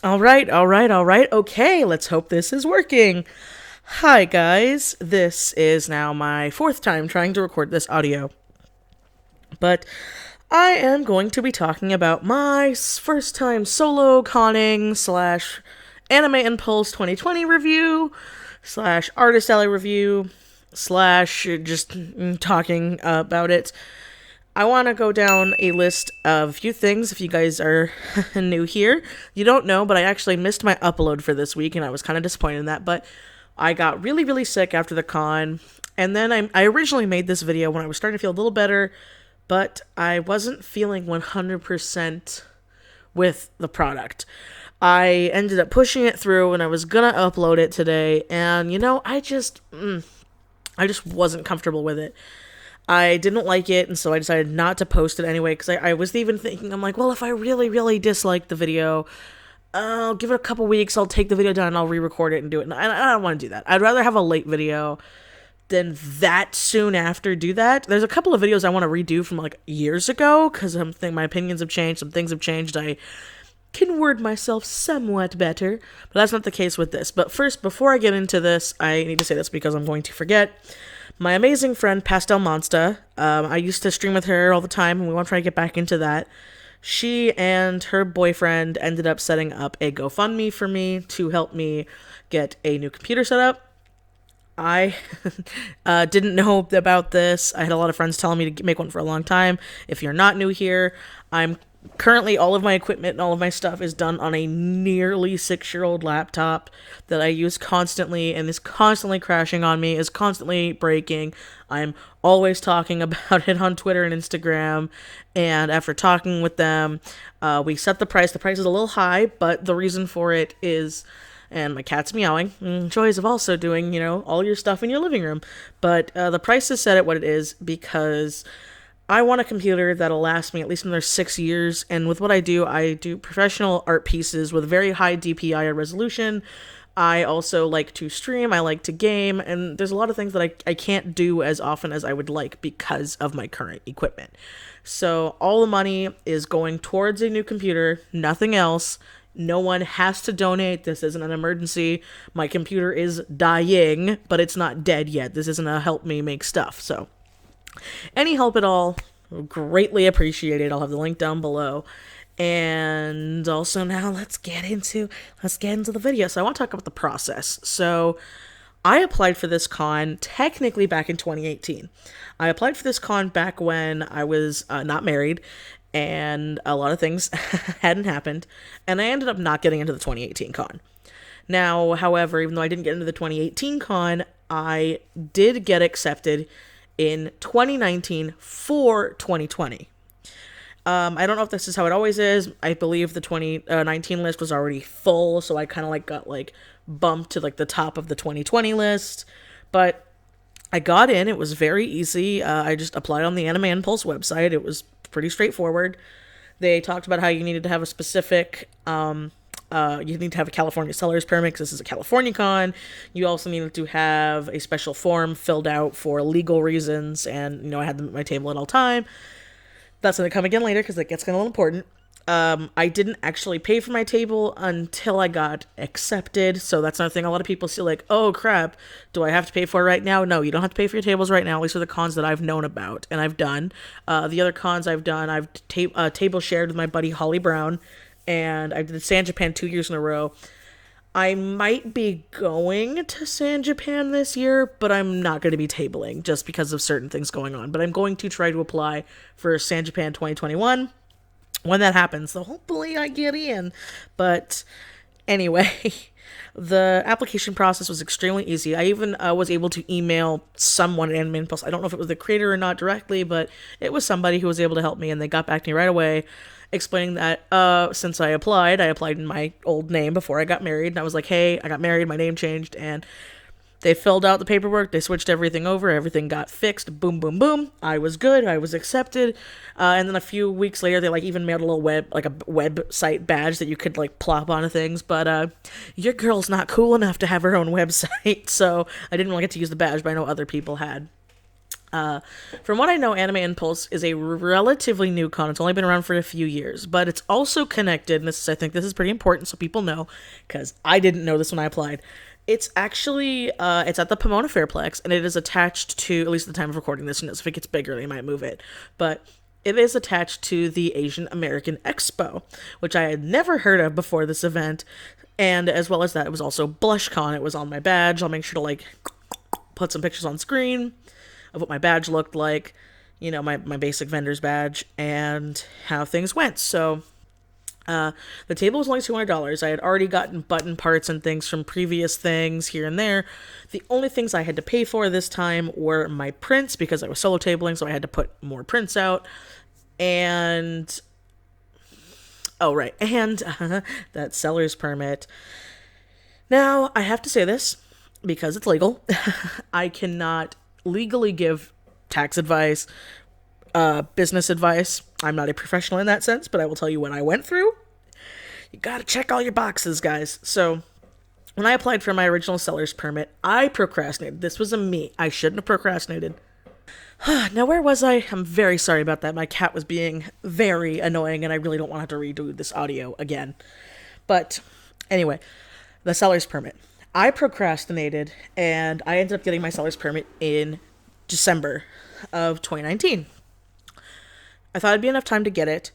All right. Okay, let's hope this is working. Hi, guys. This is now my fourth time trying to record this audio. But I am going to be talking about my first time solo conning slash Anime Impulse 2020 review slash Artist Alley review slash just talking about it. I want to go down a list of a few things if you guys are new here. You don't know, but I actually missed my upload for this week, and I was kind of disappointed in that, but I got really, really sick after the con, and then I originally made this video when I was starting to feel a little better, but I wasn't feeling 100% with the product. I ended up pushing it through, and I was gonna upload it today, and I just wasn't comfortable with it. I didn't like it, and so I decided not to post it anyway, because I was even thinking, I'm like, well, if I really, really dislike the video, I'll give it a couple weeks, I'll take the video down, and I'll re-record it and do it, and I don't want to do that. I'd rather have a late video than that soon after do that. There's a couple of videos I want to redo from, like, years ago, because I think my opinions have changed, some things have changed, I can word myself somewhat better, but that's not the case with this. But first, before I get into this, I need to say this because I'm going to forget. My amazing friend, Pastel Monsta, I used to stream with her all the time, and we want to try to get back into that. She and her boyfriend ended up setting up a GoFundMe for me to help me get a new computer set up. I didn't know about this. I had a lot of friends telling me to make one for a long time. If you're not new here, I'm currently, all of my equipment and all of my stuff is done on a nearly 6-year-old laptop that I use constantly and is constantly crashing on me, is constantly breaking. I'm always talking about it on Twitter and Instagram, and after talking with them, we set the price. The price is a little high, but the reason for it is, and my cat's meowing, joys of also doing, all your stuff in your living room, but the price is set at what it is because I want a computer that'll last me at least another 6 years, and with what I do professional art pieces with very high DPI resolution. I also like to stream, I like to game, and there's a lot of things that I can't do as often as I would like because of my current equipment. So all the money is going towards a new computer, nothing else. No one has to donate. This isn't an emergency. My computer is dying, but it's not dead yet. This isn't a help me make stuff, so any help at all, greatly appreciated. I'll have the link down below. And also now let's get into the video. So I want to talk about the process. So I applied for this con technically back in 2018. I applied for this con back when I was not married, and a lot of things hadn't happened, and I ended up not getting into the 2018 con. Now, however, even though I didn't get into the 2018 con, I did get accepted in 2019 for 2020. I don't know if this is how it always is. I believe the 2019 list was already full, so I kind of got bumped to the top of the 2020 list. But I got in. It was very easy. I just applied on the Anime Impulse website. It was pretty straightforward. They talked about how you needed to have a specific you need to have a California seller's permit because this is a California con. You also needed to have a special form filled out for legal reasons, and I had them at my table at all time. That's going to come again later because it gets kind of important. I didn't actually pay for my table until I got accepted, so that's another thing. A lot of people see oh crap, do I have to pay for it right now? No, you don't have to pay for your tables right now, at least for the cons that I've known about and I've done. The other cons I've done, I've table shared with my buddy Holly Brown, and I did San Japan 2 years in a row. I might be going to San Japan this year, but I'm not going to be tabling just because of certain things going on. But I'm going to try to apply for San Japan 2021 when that happens. So hopefully I get in. But anyway, the application process was extremely easy. I even was able to email someone at Anime Impulse. I don't know if it was the creator or not directly, but it was somebody who was able to help me, and they got back to me right away, explaining that since I applied in my old name before I got married, and I was like, hey, I got married, my name changed, and they filled out the paperwork, they switched everything over, everything got fixed, boom, boom, boom, I was good, I was accepted, and then a few weeks later, they even mailed a little a website badge that you could plop onto things, but your girl's not cool enough to have her own website, so I didn't really get to use the badge, but I know other people had. From what I know, Anime Impulse is a relatively new con. It's only been around for a few years, but it's also connected, and I think this is pretty important so people know, because I didn't know this when I applied. It's actually, it's at the Pomona Fairplex, and it is attached to, at least at the time of recording this, if it gets bigger, they might move it, but it is attached to the Asian American Expo, which I had never heard of before this event, and as well as that, it was also BlushCon. It was on my badge. I'll make sure to, put some pictures on screen of what my badge looked like, my basic vendor's badge, and how things went. So, the table was only $200. I had already gotten button parts and things from previous things here and there. The only things I had to pay for this time were my prints, because I was solo tabling, so I had to put more prints out. And, oh, right, and that seller's permit. Now, I have to say this, because it's legal. I cannot legally give tax advice, business advice. I'm not a professional in that sense, but I will tell you what I went through. You gotta check all your boxes, guys. So, when I applied for my original seller's permit, I procrastinated. This was a me. I shouldn't have procrastinated. Now, where was I? I'm very sorry about that. My cat was being very annoying, and I really don't want to have to redo this audio again. But, anyway, the seller's permit. I procrastinated, and I ended up getting my seller's permit in December of 2019. I thought it'd be enough time to get it.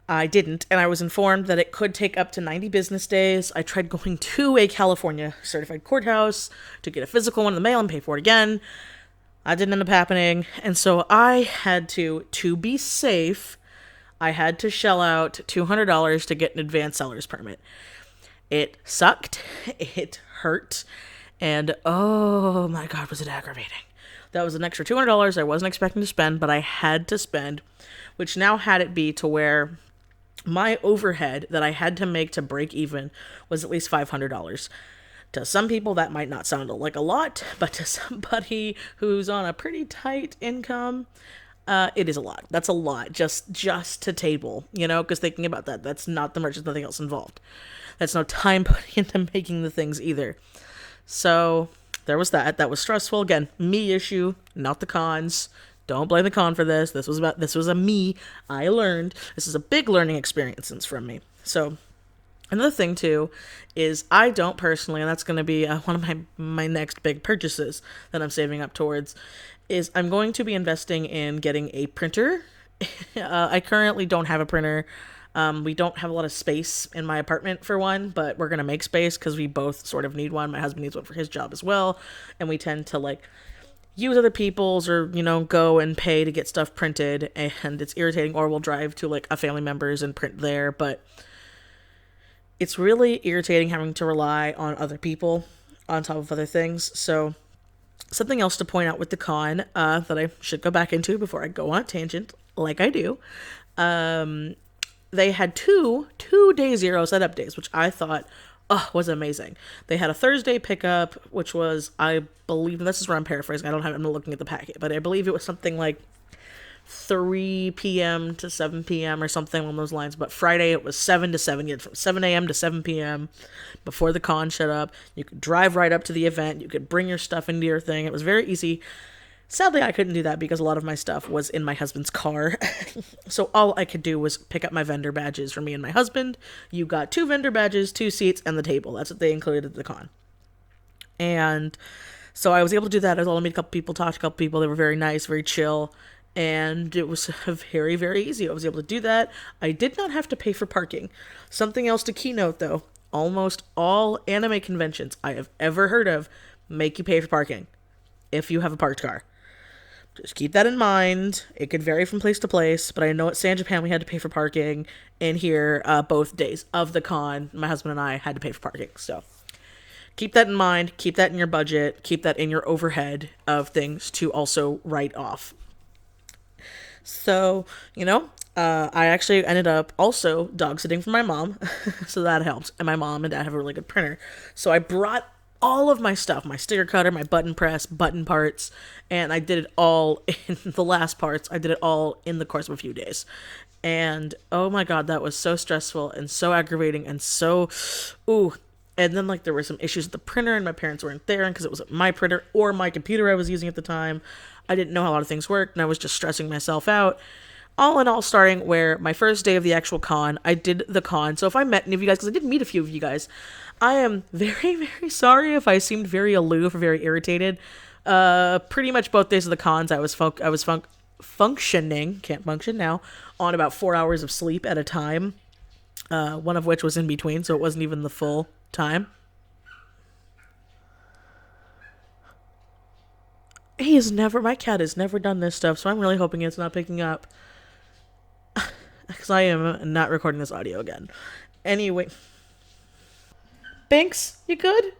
I didn't, and I was informed that it could take up to 90 business days. I tried going to a California certified courthouse to get a physical one in the mail and pay for it again. That didn't end up happening, and so I had to be safe, I had to shell out $200 to get an advanced seller's permit. It sucked, it hurt, and oh my god, was it aggravating. That was an extra $200 I wasn't expecting to spend, but I had to spend, which now had it be to where my overhead that I had to make to break even was at least $500. To some people, that might not sound like a lot, but to somebody who's on a pretty tight income, it is a lot. That's a lot, just to table, because thinking about that, that's not the merch, there's nothing else involved. That's no time putting into making the things either. So there was that. That was stressful. Again, me issue, not the cons. Don't blame the con for this. This was a me. I learned. This is a big learning experience from me. So another thing too is I don't personally, and that's going to be one of my next big purchases that I'm saving up towards, is I'm going to be investing in getting a printer. I currently don't have a printer. We don't have a lot of space in my apartment for one, but we're going to make space because we both sort of need one. My husband needs one for his job as well. And we tend to use other people's or, go and pay to get stuff printed, and it's irritating, or we'll drive to a family member's and print there. But it's really irritating having to rely on other people on top of other things. So something else to point out with the con, that I should go back into before I go on a tangent, like I do. They had two day zero setup days, which I thought was amazing. They had a Thursday pickup, which was, I believe, this is where I'm paraphrasing, I'm not looking at the packet, but I believe it was something like 3 p.m. to 7 p.m. or something along those lines. But Friday it was 7 to 7. You had from 7 a.m. to 7 p.m. before the con shut up. You could drive right up to the event. You could bring your stuff into your thing. It was very easy. Sadly, I couldn't do that because a lot of my stuff was in my husband's car. So all I could do was pick up my vendor badges for me and my husband. You got 2 vendor badges, 2 seats, and the table. That's what they included at the con. And so I was able to do that. I was able to meet a couple people, talk to a couple people. They were very nice, very chill. And it was very, very easy. I was able to do that. I did not have to pay for parking. Something else to keynote, though. Almost all anime conventions I have ever heard of make you pay for parking if you have a parked car. Just keep that in mind. It could vary from place to place, but I know at San Japan we had to pay for parking, and here both days of the con, my husband and I had to pay for parking. So keep that in mind. Keep that in your budget. Keep that in your overhead of things to also write off. So, I actually ended up also dog sitting for my mom, so that helps. And my mom and dad have a really good printer. So I brought all of my stuff, my sticker cutter, my button press, button parts, and I did it all in the last parts. I did it all in the course of a few days. And oh my god, that was so stressful and so aggravating and so, and then there were some issues with the printer and my parents weren't there because it wasn't my printer or my computer I was using at the time. I didn't know how a lot of things worked, and I was just stressing myself out. All in all, starting where my first day of the actual con, I did the con. So if I met any of you guys, because I did meet a few of you guys, I am very, very sorry if I seemed very aloof or very irritated. Pretty much both days of the cons, I was functioning, can't function now, on about 4 hours of sleep at a time. One of which was in between, so it wasn't even the full time. My cat has never done this stuff, so I'm really hoping it's not picking up. Because I am not recording this audio again. Anyway. Binks, you good?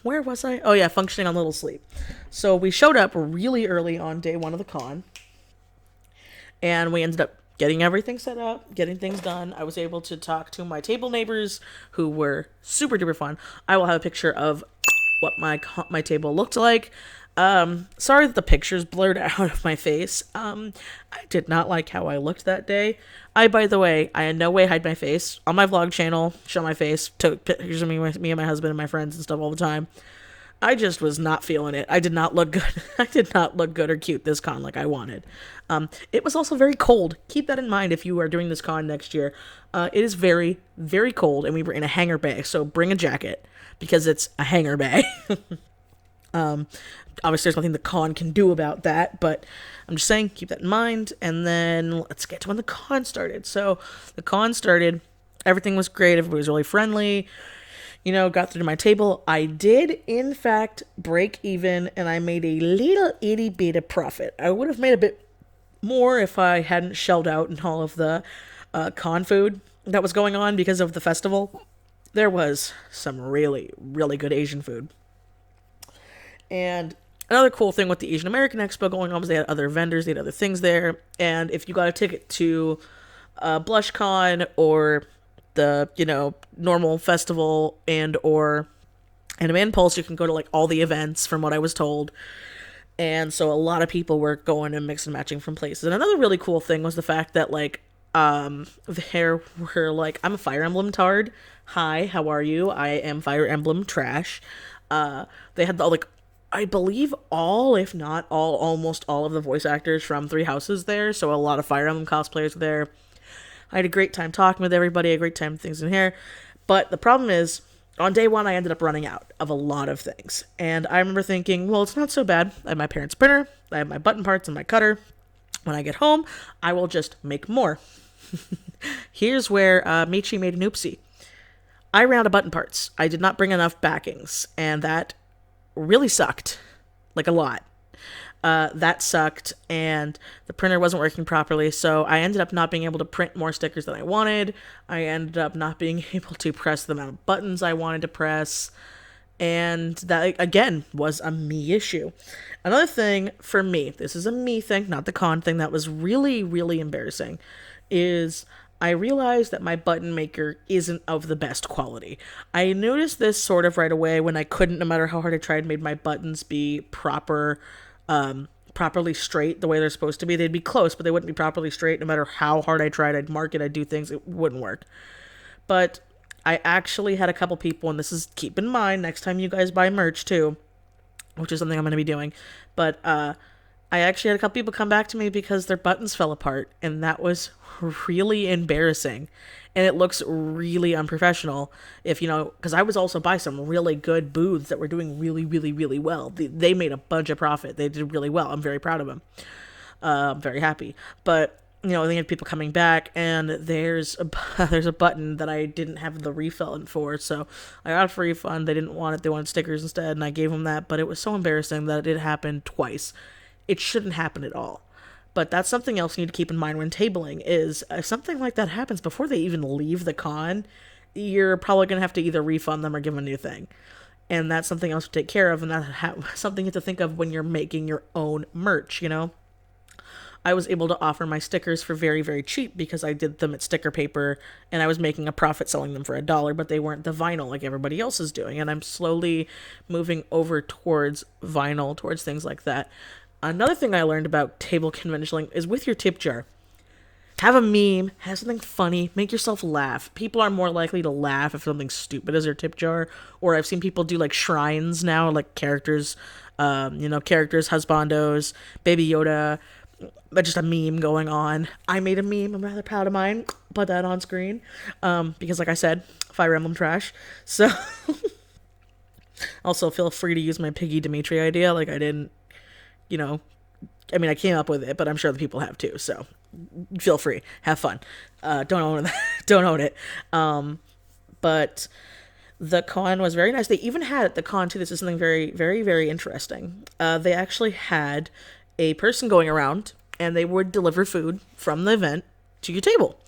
Where was I? Oh yeah, functioning on little sleep. So we showed up really early on day one of the con. And we ended up getting everything set up, getting things done. I was able to talk to my table neighbors, who were super duper fun. I will have a picture of what my table looked like. Sorry that the picture's blurred out of my face. I did not like how I looked that day. By the way, I in no way hide my face. On my vlog channel, show my face, took pictures of me and my husband and my friends and stuff all the time. I just was not feeling it. I did not look good. I did not look good or cute this con like I wanted. It was also very cold. Keep that in mind if you are doing this con next year. It is very, very cold, and we were in a hangar bay, so bring a jacket, because it's a hangar bay. Obviously, there's nothing the con can do about that, but I'm just saying, keep that in mind. And then let's get to when the con started. So the con started. Everything was great. Everybody was really friendly. Got through to my table. I did, in fact, break even, and I made a little itty bit of profit. I would have made a bit more if I hadn't shelled out in all of the con food that was going on because of the festival. There was some really, really good Asian food. And another cool thing with the Asian American Expo going on was they had other vendors, they had other things there. And if you got a ticket to BlushCon or the, normal festival and or Anime Impulse, you can go to like all the events from what I was told. And so a lot of people were going and mixing and matching from places. And another really cool thing was the fact that there were like, I'm a Fire Emblem tard. Hi, how are you? I am Fire Emblem trash. They had I believe all, if not all, almost all of the voice actors from Three Houses there. So a lot of Fire Emblem cosplayers were there. I had a great time talking with everybody, a great time with things in here. But the problem is, on day one, I ended up running out of a lot of things. And I remember thinking, well, it's not so bad. I have my parents' printer, I have my button parts and my cutter. When I get home, I will just make more. Here's where Michi made an oopsie. I ran out of button parts. I did not bring enough backings, and that really sucked. Like a lot. That sucked, and the printer wasn't working properly, so I ended up not being able to print more stickers than I wanted. I ended up not being able to press the amount of buttons I wanted to press, and that, again, was a me issue. Another thing for me, this is a me thing, not the con thing, that was really, really embarrassing, is I realized that my button maker isn't of the best quality. I noticed this sort of right away when I couldn't, no matter how hard I tried, made my buttons be properly straight the way they're supposed to be. They'd be close, but they wouldn't be properly straight. No matter how hard I tried, I'd mark it, I'd do things, it wouldn't work. But I actually had a couple people, and this is, keep in mind, next time you guys buy merch too, which is something I'm going to be doing, but I actually had a couple people come back to me because their buttons fell apart, and that was really embarrassing. And it looks really unprofessional because I was also by some really good booths that were doing really, really, really well. They made a bunch of profit. They did really well. I'm very proud of them. I'm very happy. But, they had people coming back, and there's a button that I didn't have the refill in for. So I got a refund. They didn't want it. They wanted stickers instead, and I gave them that. But it was so embarrassing that it did happen twice. It shouldn't happen at all. But that's something else you need to keep in mind when tabling, is if something like that happens before they even leave the con, you're probably going to have to either refund them or give them a new thing. And that's something else to take care of, and that's something you have to think of when you're making your own merch, I was able to offer my stickers for very, very cheap because I did them at sticker paper, and I was making a profit selling them for $1, but they weren't the vinyl like everybody else is doing. And I'm slowly moving over towards vinyl, towards things like that. Another thing I learned about table conventioning is with your tip jar. have a meme, have something funny, make yourself laugh. People are more likely to laugh if something stupid is their tip jar. Or I've seen people do like shrines now, like characters, characters, husbandos, Baby Yoda, but just a meme going on. I made a meme. I'm rather proud of mine. Put that on screen because, like I said, Fire Emblem trash. So also feel free to use my Piggy Dimitri idea. Like I didn't, I came up with it, but I'm sure the people have too. So feel free, have fun. Don't own it. Don't own it. But the con was very nice. They even had at the con too. This is something very, very, very interesting. They actually had a person going around, and they would deliver food from the event to your table.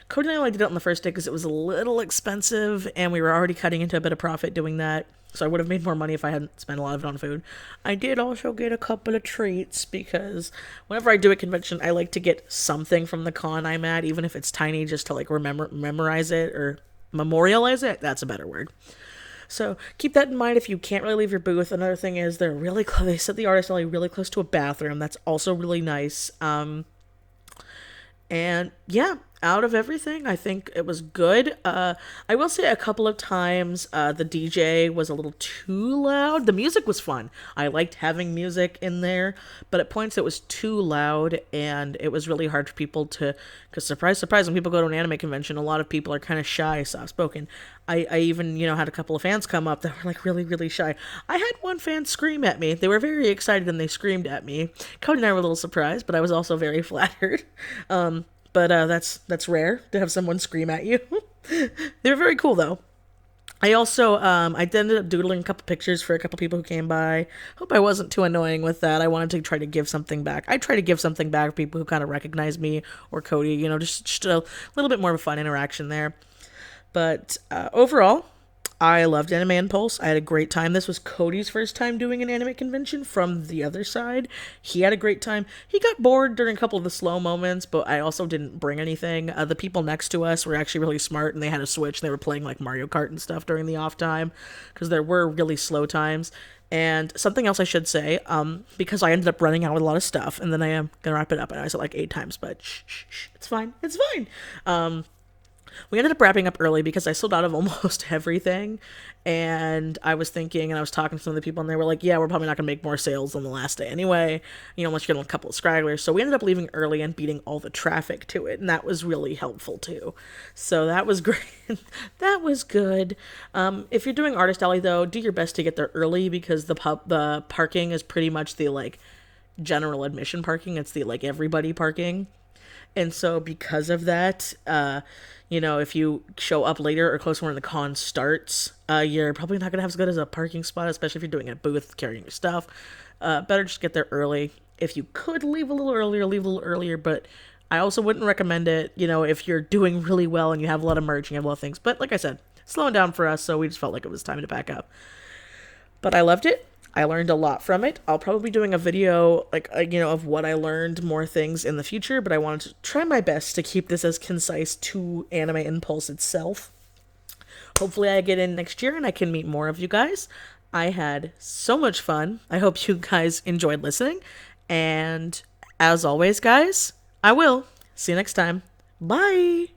Cody and I only did it on the first day because it was a little expensive, and we were already cutting into a bit of profit doing that. So I would have made more money if I hadn't spent a lot of it on food. I did also get a couple of treats because whenever I do a convention, I like to get something from the con I'm at, even if it's tiny, just to like memorize it or memorialize it. That's a better word. So keep that in mind if you can't really leave your booth. Another thing is they're really close. They set the artist alley really close to a bathroom. That's also really nice. And yeah, out of everything, I think it was good. I will say a couple of times the DJ was a little too loud. The music was fun. I liked having music in there, but at points it was too loud, and it was really hard for people to, because surprise, surprise, when people go to an anime convention, a lot of people are kind of shy, soft-spoken. I even, had a couple of fans come up that were like really, really shy. I had one fan scream at me. They were very excited and they screamed at me. Cody and I were a little surprised, but I was also very flattered. But that's rare to have someone scream at you. They were very cool though. I also I ended up doodling a couple pictures for a couple people who came by. Hope I wasn't too annoying with that. I wanted to try to give something back. I try to give something back for people who kind of recognize me or Cody. Just a little bit more of a fun interaction there. But overall, I loved Anime Impulse. I had a great time. This was Cody's first time doing an anime convention from the other side. He had a great time. He got bored during a couple of the slow moments, but I also didn't bring anything. The people next to us were actually really smart, and they had a Switch. They were playing like Mario Kart and stuff during the off time, because there were really slow times. And something else I should say, because I ended up running out with a lot of stuff, and then I am going to wrap it up. And I said like 8 times, but shh, it's fine. It's fine. We ended up wrapping up early because I sold out of almost everything. And I was thinking, and I was talking to some of the people, and they were like, yeah, we're probably not going to make more sales on the last day anyway, unless you're getting a couple of stragglers. So we ended up leaving early and beating all the traffic to it. And that was really helpful too. So that was great. That was good. If you're doing Artist Alley though, do your best to get there early, because the parking is pretty much the like general admission parking. It's the like everybody parking. And so because of that, if you show up later or closer when the con starts, you're probably not going to have as good as a parking spot, especially if you're doing a booth carrying your stuff. Better just get there early. If you could leave a little earlier, leave a little earlier, but I also wouldn't recommend it, if you're doing really well and you have a lot of merch and you have a lot of things. But like I said, slowing down for us, so we just felt like it was time to pack up. But I loved it. I learned a lot from it. I'll probably be doing a video, of what I learned, more things in the future, but I wanted to try my best to keep this as concise to Anime Impulse itself. Hopefully I get in next year and I can meet more of you guys. I had so much fun. I hope you guys enjoyed listening. And as always, guys, I will. See you next time. Bye!